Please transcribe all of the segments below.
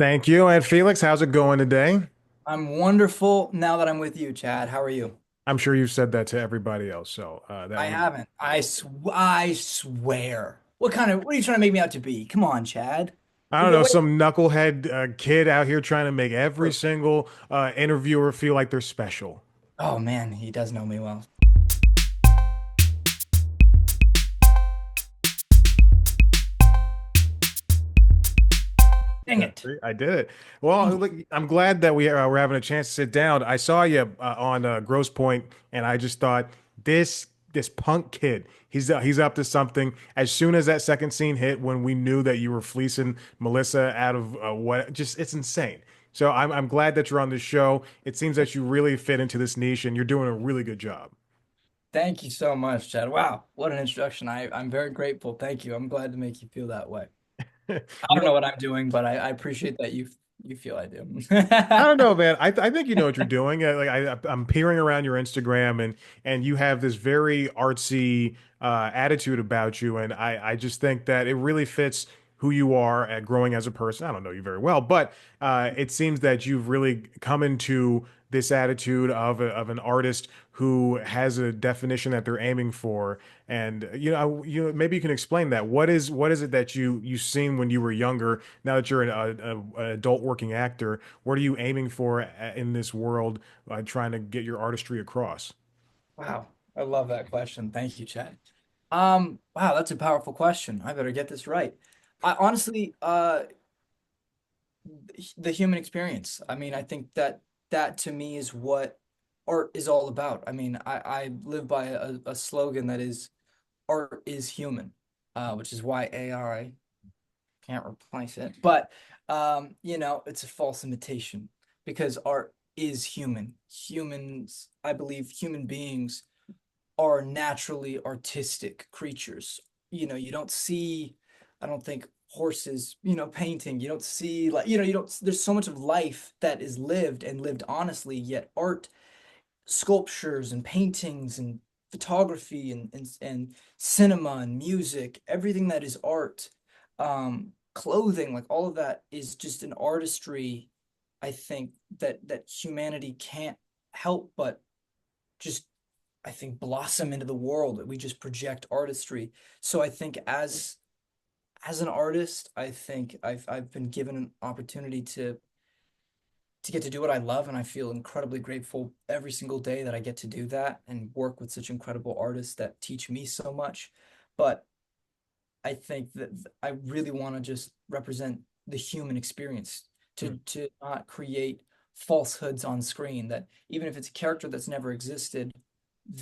Thank you. And Felix, how's it going today? I'm wonderful now that I'm with you, Chad. How are you? I'm sure you've said that to everybody else, so that I was. haven't. I swear. What are you trying to make me out to be? Come on, Chad. I We don't got know, wait. some knucklehead kid out here trying to make every single interviewer feel like they're special. Oh man, he does know me well. Dang it. See, I did it. Well, look, I'm glad that we're having a chance to sit down. I saw you on Grosse Pointe, and I just thought this punk kid, he's up to something. As soon as that second scene hit, when we knew that you were fleecing Melissa out of what, just it's insane. So I'm glad that you're on this show. It seems that you really fit into this niche, and you're doing a really good job. Thank you so much, Chad. Wow, what an introduction. I'm very grateful. Thank you. I'm glad to make you feel that way. I You don't know, know what I'm doing, but I appreciate that you feel I do. I don't know, man. I think you know what you're doing. I'm peering around your Instagram, and you have this very artsy attitude about you, and I just think that it really fits who you are at growing as a person. I don't know you very well, but it seems that you've really come into this attitude of an artist who has a definition that they're aiming for. And maybe you can explain that. What is it that you seen when you were younger? Now that you're an adult working actor, what are you aiming for in this world, trying to get your artistry across? Wow, I love that question. Thank you, Chad. Wow, that's a powerful question. I better get this right. I honestly, the human experience. I mean, I think that that to me is what art is all about. I mean, I live by a slogan that is art is human, which is why AI can't replace it. But it's a false imitation because art is human. Humans, I believe human beings are naturally artistic creatures. You don't see, I don't think horses, painting. You don't see like, you don't, there's so much of life that is lived and lived honestly, yet art, sculptures and paintings and photography and cinema and music, everything that is art, clothing, like all of that is just an artistry, I think that humanity can't help but just I think blossom into the world. We just project artistry. So I think as an artist, I think I've been given an opportunity to get to do what I love, and I feel incredibly grateful every single day that I get to do that and work with such incredible artists that teach me so much. But I think that I really want to just represent the human experience Hmm. to not create falsehoods on screen that even if it's a character that's never existed,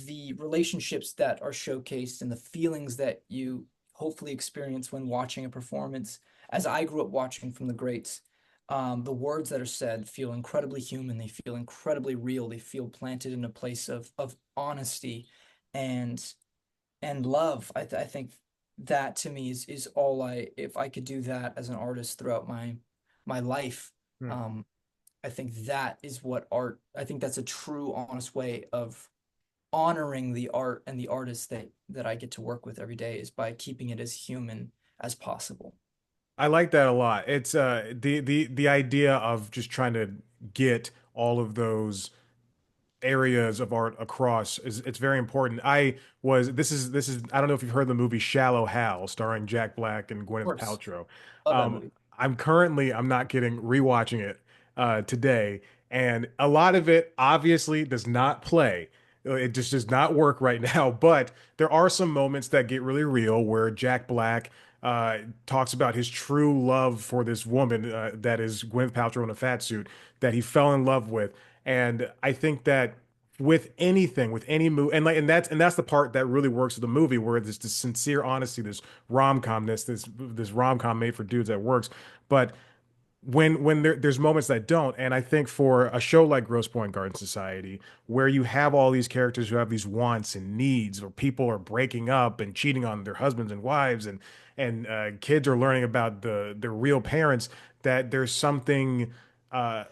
the relationships that are showcased and the feelings that you hopefully experience when watching a performance, as I grew up watching from the greats, the words that are said feel incredibly human. They feel incredibly real. They feel planted in a place of honesty and love. I think that to me is all I if I could do that as an artist throughout my life, Hmm. um, I think that is what art. I think that's a true, honest way of honoring the art and the artists that I get to work with every day is by keeping it as human as possible. I like that a lot. It's the idea of just trying to get all of those areas of art across is it's very important. I was this is I don't know if you've heard the movie Shallow Hal starring Jack Black and Of Gwyneth course, Paltrow. love that Um, movie. I'm not kidding, rewatching it today, and a lot of it obviously does not play. It just does not work right now, but there are some moments that get really real where Jack Black uh, talks about his true love for this woman that is Gwyneth Paltrow in a fat suit that he fell in love with. And I think that with anything, with any movie, and that's the part that really works with the movie, where there's this sincere honesty, this this rom com made for dudes that works. But when there's moments that don't, and I think for a show like Grosse Pointe Garden Society, where you have all these characters who have these wants and needs, or people are breaking up and cheating on their husbands and wives, and kids are learning about their real parents, that there's something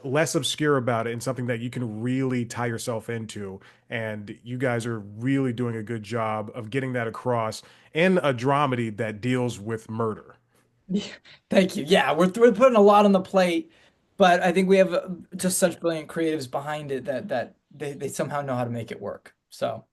less obscure about it and something that you can really tie yourself into. And you guys are really doing a good job of getting that across in a dramedy that deals with murder. Yeah, thank you. Yeah, we're putting a lot on the plate, but I think we have just such brilliant creatives behind it that they somehow know how to make it work. So.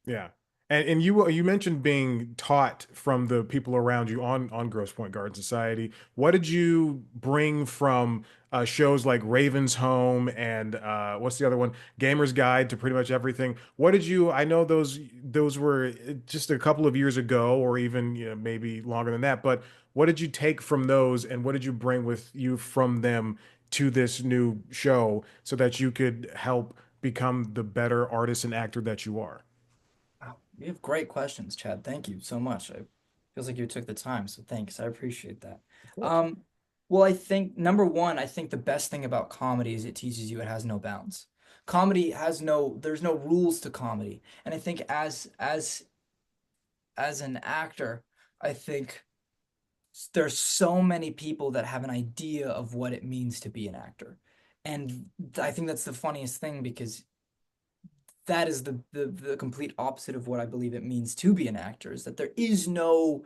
Yeah. And you mentioned being taught from the people around you on Grosse Pointe Garden Society. What did you bring from shows like Raven's Home and what's the other one? Gamer's Guide to pretty much everything. What did you? I know those were just a couple of years ago, or even maybe longer than that. But what did you take from those, and what did you bring with you from them to this new show so that you could help become the better artist and actor that you are? Wow, you have great questions, Chad. Thank you so much. It feels like you took the time, so thanks. I appreciate that. Of course. Um, well, I think number one, I think the best thing about comedy is it teaches you it has no bounds. Comedy has there's no rules to comedy. And I think as an actor, I think there's so many people that have an idea of what it means to be an actor. And I think that's the funniest thing because that is the complete opposite of what I believe it means to be an actor, is that there is no,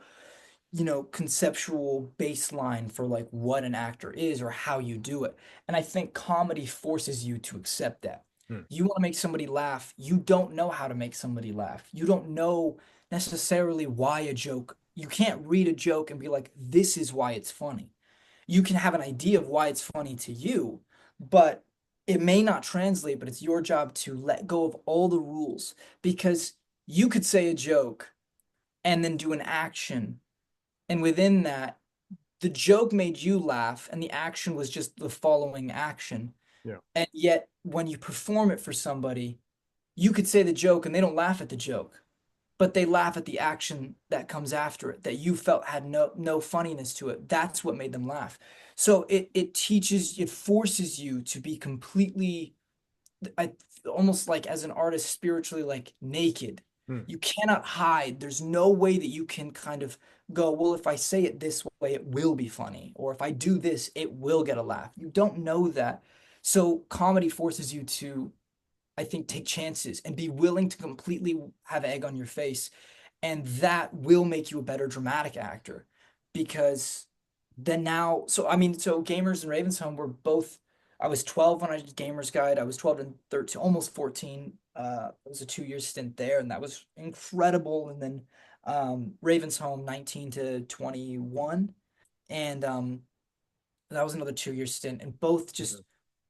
conceptual baseline for like what an actor is or how you do it. And I think comedy forces you to accept that. Hmm. You want to make somebody laugh, you don't know how to make somebody laugh. You don't know necessarily why a joke, you can't read a joke and be like, this is why it's funny. You can have an idea of why it's funny to you, but it may not translate, but it's your job to let go of all the rules because you could say a joke and then do an action. And within that, the joke made you laugh and the action was just the following action. Yeah. And yet, when you perform it for somebody, you could say the joke and they don't laugh at the joke, but they laugh at the action that comes after it that you felt had no funniness to it. That's what made them laugh. So it forces you to be completely, I almost like as an artist spiritually like naked. Hmm. You cannot hide. There's no way that you can kind of go, well, if I say it this way, it will be funny, or if I do this, it will get a laugh. You don't know that. So comedy forces you to, I think, take chances and be willing to completely have egg on your face. And that will make you a better dramatic actor because then now, so I mean, so Gamers and Ravensholm were both, I was 12 when I did Gamers Guide. I was 12 and 13, almost 14. It was a 2 year stint there, and that was incredible. And then Ravensholm 19 to 21. And that was another 2 year stint. And both Mhm. just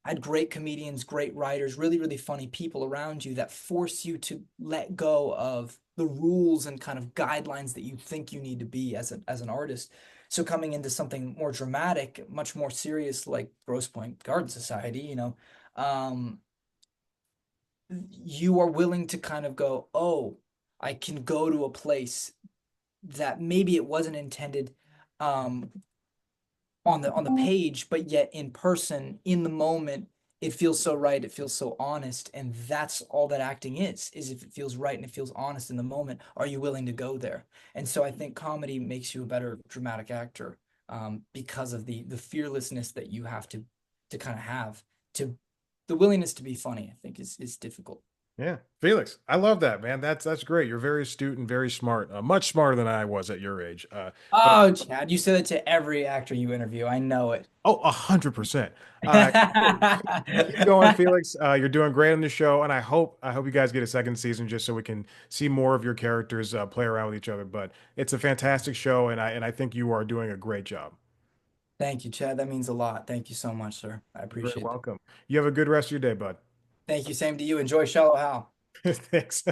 had great comedians, great writers, really, really funny people around you that force you to let go of the rules and kind of guidelines that you think you need to be as an artist. So coming into something more dramatic, much more serious, like Grosse Pointe Garden Society, um, you are willing to kind of go, oh, I can go to a place that maybe it wasn't intended um, on the page, but yet in person, in the moment, it feels so right, it feels so honest, and that's all that acting is if it feels right and it feels honest in the moment, are you willing to go there? And so I think comedy makes you a better dramatic actor because of the fearlessness that you have to kind of have to the willingness to be funny, I think is difficult. Yeah, Felix, I love that, man. That's great. You're very astute and very smart, much smarter than I was at your age. But Oh, Chad, you say that to every actor you interview. I know it. oh, 100%. Uh, keep going, Felix. You're doing great on the show, and I hope you guys get a second season just so we can see more of your characters play around with each other. But it's a fantastic show, and I think you are doing a great job. Thank you, Chad. That means a lot. Thank you so much, sir. I You're very appreciate that. welcome. You have a good rest of your day, bud. Thank you. Same to you. Enjoy Shallow Hal. Thanks.